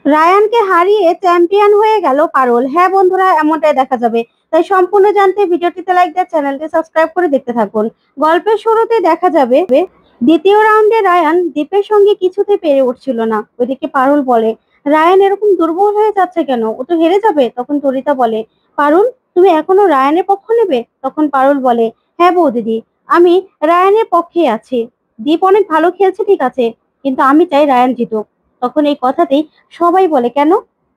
রায়ানকে হারিয়ে চ্যাম্পিয়ন হয়ে গেল পারুল। হ্যাঁ বন্ধুরা, এমনটাই দেখা যাবে। তাই সম্পূর্ণ জানতে ভিডিওটিতে লাইক দিয়ে চ্যানেলটি সাবস্ক্রাইব করে দেখতে থাকুন। গল্পের শুরুতে দেখা যাবে দ্বিতীয় রাউন্ডে রায়ান দীপের সঙ্গে কিছুতে পেরে উঠছিল না। ওইদিকে পারুল বলে, রায়ান এরকম দুর্বল হয়ে যাচ্ছে কেন, ও তো হেরে যাবে। তখন তরিতা বলে, পারুল তুমি এখনো রায়ানের পক্ষ নেবে? তখন পারুল বলে, হ্যাঁ বৌদিদি, আমি রায়ানের পক্ষে আছি। দীপ অনেক ভালো খেলছে ঠিক আছে, কিন্তু আমি চাই রায়ান জিতুক। তখন এই কথাতেই সবাই বলে, কেন?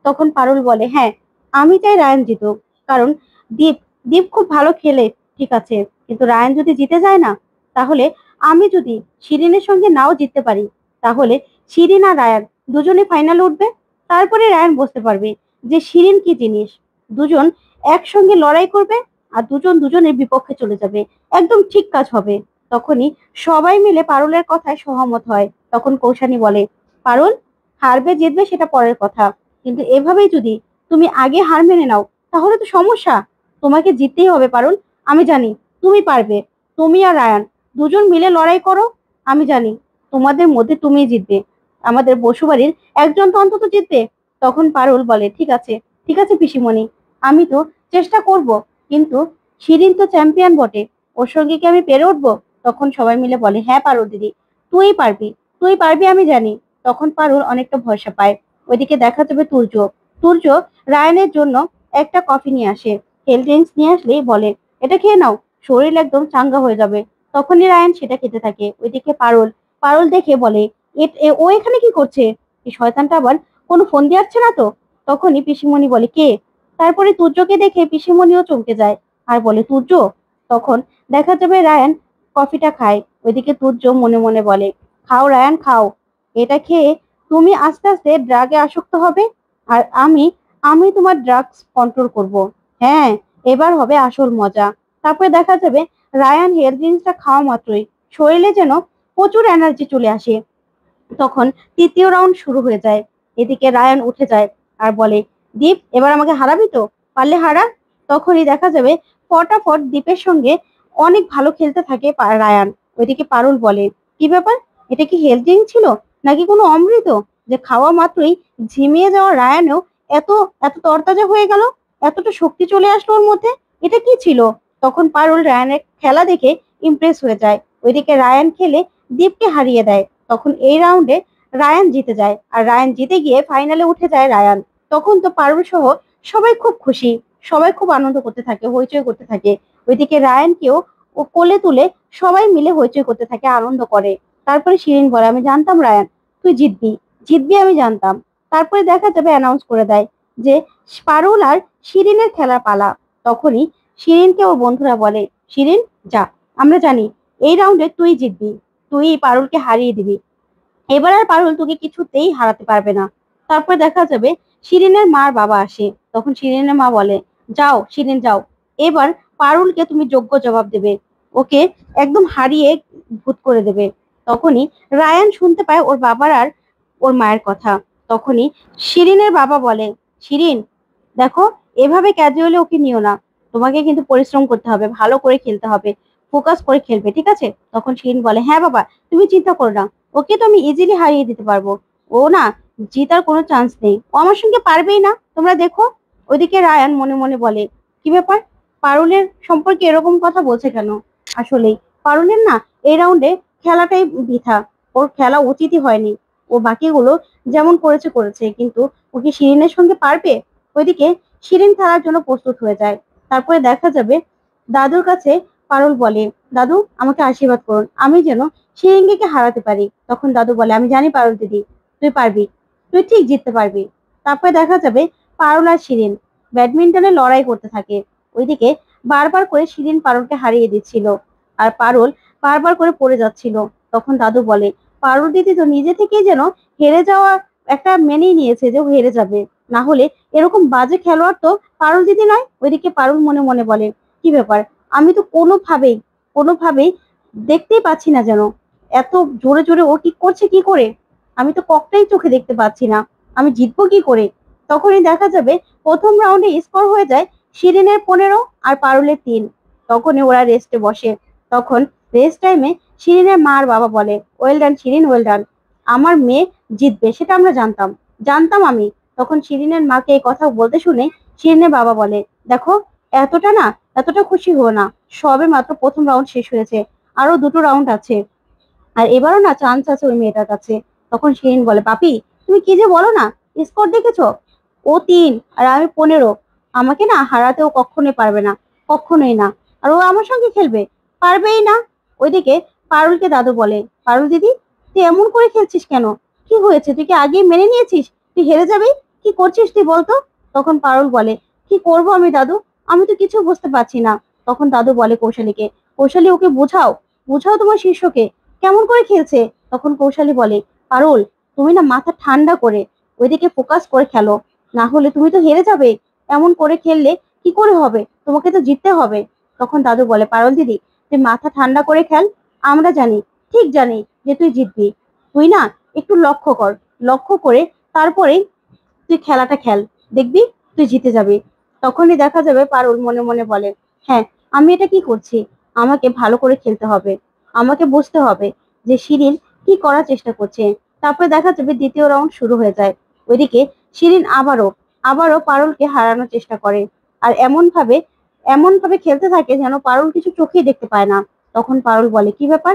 তখন পারুল বলে, হ্যাঁ আমি চাই রায়ান জিতুক, কারণ দীপ দীপ খুব ভালো খেলে ঠিক আছে, কিন্তু রায়ান যদি জিতে যায় না, তাহলে আমি যদি শিরিনের সঙ্গে নাও জিততে পারি, তাহলে শিরিন আর রায়ান দুজনে ফাইনাল উঠবে। তারপরে রায়ান বুঝতে পারবে যে শিরিন কি জিনিস। দুজন একসঙ্গে লড়াই করবে আর দুজন দুজনের বিপক্ষে চলে যাবে। একদম ঠিক কাজ হবে। তখনই সবাই মিলে পারুলের কথায় সহমত হয়। তখন কৌশানী বলে, পারুল হারবে জিতবে সেটা পরের কথা, কিন্তু এভাবেই যদি তুমি আগে হার মেনে নাও, তাহলে তো সমস্যা। তোমাকে জিততেই হবে পারুল। আমি জানি তুমি পারবে। তুমি আর রায়ান দুজন মিলে লড়াই করো, আমি জানি তোমাদের মধ্যে তুমিই জিতবে। আমাদের বসুবাড়ির একজন তো অন্তত জিতবে। তখন পারুল বলে, ঠিক আছে ঠিক আছে পিসিমণি, আমি তো চেষ্টা করব, কিন্তু শিরিন তো চ্যাম্পিয়ন বটে, ওর সঙ্গে কি আমি পেরে উঠবো? তখন সবাই মিলে বলে, হ্যাঁ পারুল দিদি, তুই পারবি, তুই পারবি আমি জানি। তখন পারুল অনেকটা ভরসা পায়। ওইদিকে দেখা যাবে তুর্য। তুর্য রায়ানের জন্য একটা কফি নিয়ে আসে। হেলথ ড্রিঙ্কস নিয়ে আসলেই বলে, এটা খেয়ে নাও, শরীর একদম চাঙ্গা হয়ে যাবে। তখনই রায়ান সেটা খেতে থাকে। ওইদিকে পারুল পারুল দেখে বলে, ও এখানে কি করছে? এই শয়তানটা আবার কোনো ফোন দিয়ে আসছে না তো? তখনই পিসিমণি বলে, কে? তারপরে তুর্যকে দেখে পিসিমণিও চমকে যায় আর বলে, তুর্য? তখন দেখা যাবে রায়ান কফিটা খায়। ওইদিকে তুর্য মনে মনে বলে, খাও রায়ান খাও, এটা খেয়ে তুমি আস্তে আস্তে ড্রাগে আসক্ত হবে, আর আমি আমি তোমার ড্রাগস কন্ট্রোল করব। হ্যাঁ, এবার হবে আসল মজা। তারপরে দেখা যাবে রায়ান হেলথ ড্রিঙ্কসটা খাওয়া মাত্রই শরীরে যেন প্রচুর এনার্জি চলে আসে। তখন তৃতীয় রাউন্ড শুরু হয়ে যায়। এদিকে রায়ান উঠে যায় আর বলে, দীপ এবার আমাকে হারাবি তো? পারলে হারা। তখনই দেখা যাবে ফটাফট দীপের সঙ্গে অনেক ভালো খেলতে থাকে রায়ান। ওইদিকে পারুল বলে, কি ব্যাপার, এটা কি হেলথ ড্রিঙ্ক ছিল নাকি কোনো অমৃত, যে খাওয়া মাত্রই ঝিমিয়ে যাওয়া রায়ানও এত এত তরতাজা হয়ে গেল, এতটা শক্তি চলে আসলো ওর মধ্যে? এটা কি ছিল? তখন পারুল রায়ানের খেলা দেখে ইমপ্রেস হয়ে যায়। ওইদিকে রায়ান খেলে দীপকে হারিয়ে দেয়। তখন এই রাউন্ডে রায়ান জিতে যায়, আর রায়ান জিতে গিয়ে ফাইনালে উঠে যায় রায়ান। তখন তো পারুল সহ সবাই খুব খুশি, সবাই খুব আনন্দ করতে থাকে, হইচই করতে থাকে। ওইদিকে রায়ানকেও ও কোলে তুলে সবাই মিলে হইচই করতে থাকে, আনন্দ করে। তারপরে শিরিন বলে, আমি জানতাম রায়ান তুই জিতবি, জিতবি আমি জানতাম। তারপরে দেখা যাবে অ্যানাউন্স করে দেয় যে পারুল আর শিরিনের খেলার পালা। তখনই শিরিনকে ওর বন্ধুরা বলে, শিরিন যা, আমরা জানি এই রাউন্ডে তুই জিতবি, তুই পারুলকে হারিয়ে দিবি, এবার আর পারুল তোকে কিছুতেই হারাতে পারবে না। তারপর দেখা যাবে শিরিনের মার বাবা আসে। তখন শিরিনের মা বলে, যাও শিরিন যাও, এবার পারুলকে তুমি যোগ্য জবাব দেবে, ওকে একদম হারিয়ে ভূত করে দেবে। তখনই রায়ান শুনতে পায় ওর বাবার আর ওর মায়ের কথা। তখনই শিরিনের বাবা বলে, শিরিন দেখো, এভাবে ক্যাজুয়ালি ওকে নিও না, তোমাকে কিন্তু পরিশ্রম করতে হবে, ভালো করে খেলতে হবে, ফোকাস করে খেলবে ঠিক আছে? তখন শিরিন বলে, হ্যাঁ বাবা তুমি চিন্তা করো না, ওকে তো আমি ইজিলি হারিয়ে দিতে পারবো। ও না, জিতার কোনো চান্স নেই, ও আমার সঙ্গে পারবেই না, তোমরা দেখো। ওইদিকে রায়ান মনে মনে বলে, কি ব্যাপার, পারুলের সম্পর্কে এরকম কথা বলছে কেন? আসলেই পারুলের না এই রাউন্ডে খেলাটাই বৃথা, ওর খেলা উচিতই হয়নি। ও বাকিগুলো যেমন করেছে করেছে, কিন্তু ও কি শিরিনের সঙ্গে পারবে? ওইদিকে শিরিন খেলার জন্য প্রস্তুত হয়ে যায়। তারপরে দেখা যাবে দাদুর কাছে পারুল বলে, দাদু আমাকে আশীর্বাদ করুন, আমি যেন শিরিনকে হারাতে পারি। তখন দাদু বলে, আমি জানি পারুল দিদি তুই পারবি, তুই ঠিক জিততে পারবি। তারপরে দেখা যাবে পারুল আর শিরিন ব্যাডমিন্টনে লড়াই করতে থাকে। ওইদিকে বারবার করে শিরিন পারুলকে হারিয়ে দিচ্ছিল, আর পারুল বারবার করে পড়ে যাচ্ছিল। তখন দাদু বলে, পারুল দিদি তো নিজে থেকেই যেন হেরে যাওয়া একটা মেনেই নিয়েছে যে ও হেরে যাবে, না হলে এরকম বাজে খেলোয়াড় তো পারুল দিদি নয়। ওইদিকে পারুল মনে মনে বলে, কি ব্যাপার, আমি তো কোনোভাবেই দেখতেই পাচ্ছি না যেন, এত জোরে জোরে ও কি করছে কি করে, আমি তো ককটাই চোখে দেখতে পাচ্ছি না, আমি জিতবো কি করে? তখনই দেখা যাবে প্রথম রাউন্ডে স্কোর হয়ে যায় শিরিনের 15 আর পারুলের 3। তখনই ওরা রেস্টে বসে। তখন রেস্ট টাইমে শিরিনের মা আর বাবা বলে, well done Shirin, well done, আমার মেয়ে জিতবে সেটা আমরা জানতাম, জানতাম আমি। তখন শিরিনের মাকে এই কথা বলতে শুনে শিরিনের বাবা বলে, দেখো এতটা না, এতটা খুশি হো না, সবে মাত্র প্রথম রাউন্ড শেষ হয়েছে, আরো দুটো রাউন্ড আছে, আর এবারও না চান্স আছে ওই মেয়েটার কাছে। তখন শিরিন বলে, পাপি তুমি কি যে বলো না, স্কোর দেখেছো, ও 3 আর আমি 15, আমাকে না হারাতে ও কখনোই পারবে না, কখনোই না। আর ও আমার সঙ্গে খেলবে, পারবেই না। ওইদিকে পারুলকে দাদু বলে, পারুল দিদি তুই এমন করে খেলছিস কেন, কি হয়েছে, তুই কি আগেই মেনে নিয়েছিস তুই হেরে যাবি, কি করছিস তুই বলতো? তখন পারুল বলে, কি করব আমি দাদু, আমি তো কিছু বুঝতে পারছি না। তখন দাদু বলে কৌশালীকে, কৌশালী ওকে বোঝাও, বোঝাও তোমার শিষ্যকে কেমন করে খেলছে। তখন কৌশালী বলে, পারুল তুমি না মাথা ঠান্ডা করে ওইদিকে ফোকাস করে খেলো, না হলে তুমি তো হেরে যাবে, এমন করে খেললে কি করে হবে, তোমাকে তো জিততে হবে। তখন দাদু বলে, পারুল দিদি তুই মাথা ঠান্ডা করে খেল, আমরা জানি, ঠিক জানি যে তুই জিতবি, তুই না একটু লক্ষ্য কর, লক্ষ্য করে তারপরে তুই খেলাটা খেল, দেখবি তুই জিতে যাবি। তখনই দেখা যাবে পারুল মনে মনে বলে, হ্যাঁ আমি এটা কি করছি, আমাকে ভালো করে খেলতে হবে, আমাকে বুঝতে হবে যে শিরিন কি করার চেষ্টা করছে। তারপরে দেখা যাবে দ্বিতীয় রাউন্ড শুরু হয়ে যায়। ওইদিকে শিরিন আবারও আবারও পারুলকে হারানোর চেষ্টা করে, আর এমন ভাবে খেলতে থাকে যেন পারুল কিছু চোখেই দেখতে পায় না। তখন পারুল বলে, কি ব্যাপার,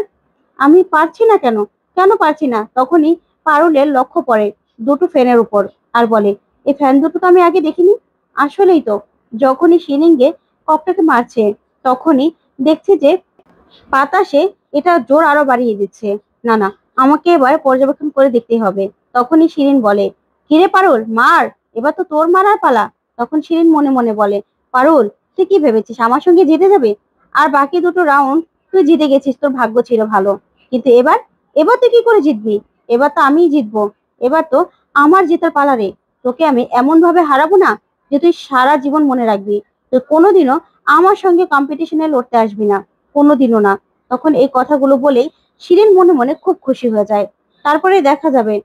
আমি পারছি না কেন, কেন পারছি না? তখনই পারুলের লক্ষ্য পড়ে দুটো ফ্যানের উপর, আর বলে, এই ফ্যান দুটো তো আমি আগে দেখিনি। আসলেই তো, যখনই শিলিংয়ে ককটাকে মারছে তখনই দেখছি যে বাতাসে এটা জোর আরো বাড়িয়ে দিচ্ছে। না না, আমাকে এবার পর্যবেক্ষণ করে দেখতে হবে। তখনই শিরিন বলে, কিরে পারুল মার, এবার তো তোর মারার পালা। তখন শিরিন মনে মনে বলে, পারুল তুই কি ভেবেছিস আমার সঙ্গে জিতে যাবে, আর বাকি দুটো রাউন্ড তুই জিতে গেছিস, তোর ভাগ্য ছিল ভালো, কিন্তু এবার এবার তুই কি করে জিতবি, এবার তো আমিই জিতবো, এবার তো আমার জেতার পালা রে, তোকে আমি এমন ভাবে হারাবো না যে তুই সারা জীবন মনে রাখবি, তুই কোনোদিনও আমার সঙ্গে কম্পিটিশনে লড়তে আসবি না, কোনোদিনও না। তখন এই কথাগুলো বলেই শিরিন মনে মনে খুব খুশি হয়ে যায়। তারপরে দেখা যাবে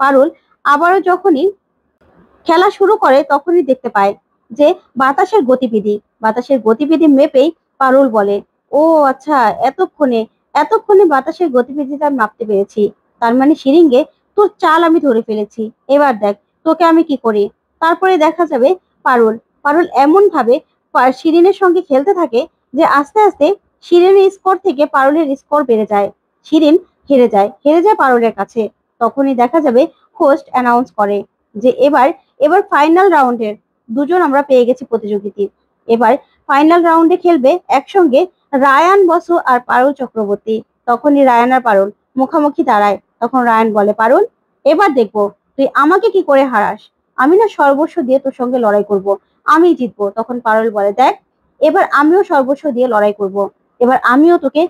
পারুল আবারও যখনই খেলা শুরু করে তখনই দেখতে পায় যে বাতাসের গতিবিধি মেপেই পারুল বলে, ও আচ্ছা, এতক্ষণে এতক্ষণে বাতাসের গতিবিধিটা আমি মাপতে পেরেছি, তার মানে শিরিঙ্গে তোর চাল আমি ধরে ফেলেছি, এবার দেখ তোকে আমি কি করি। তারপরে দেখা যাবে পারুল পারুল এমন ভাবে শিরিনের সঙ্গে খেলতে থাকে যে আস্তে আস্তে শিরিনের স্কোর থেকে পারুলের স্কোর বেড়ে যায়। শিরিন হেরে যায় পারুলের কাছে। তখনই দেখা যাবে হোস্ট অ্যানাউন্স করে যে এবার এবার ফাইনাল রাউন্ডের দুজন আমরা পেয়ে গেছি প্রতিযোগিতা। এবার ফাইনাল রাউন্ডে খেলবে একসঙ্গে রায়ান বসু আর পারুল চক্রবর্তী। তখনই রায়ান আর পারুল মুখামুখি দাঁড়ায়। তখন রায়ান বলে, পারুল এবার দেখবো তুই আমাকে কি করে হারাস, আমি না সর্বস্ব দিয়ে তোর সঙ্গে লড়াই করব, আমি জিতবো। তখন পারুল বলে, দেখ এবার আমিও সর্বস্ব দিয়ে লড়াই করব, এবার আমিও তোকে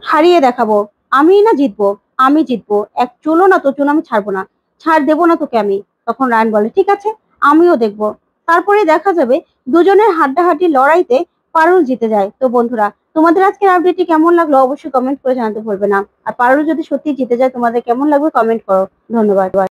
হারিয়ে দেখাবো, আমি না জিতবো, আমি জিতবো, এক চুলো না তো চুলো আমি ছাড়বো না, ছাড় দেবো না তোকে আমি। তখন রায়ান বলে, ঠিক আছে আমিও দেখবো। তারপরে দেখা যাবে দুজনের হাড্ডাহাড্ডি লড়াইতে পারুল জিতে যায়। তো বন্ধুরা, তোমাদের আজকের আপডেটটি কেমন লাগলো অবশ্যই কমেন্ট করে জানাতে ভুলবে না। আর পারুল যদি সত্যি জিতে যায় তোমাদের কেমন লাগবে কমেন্ট করো। ধন্যবাদ।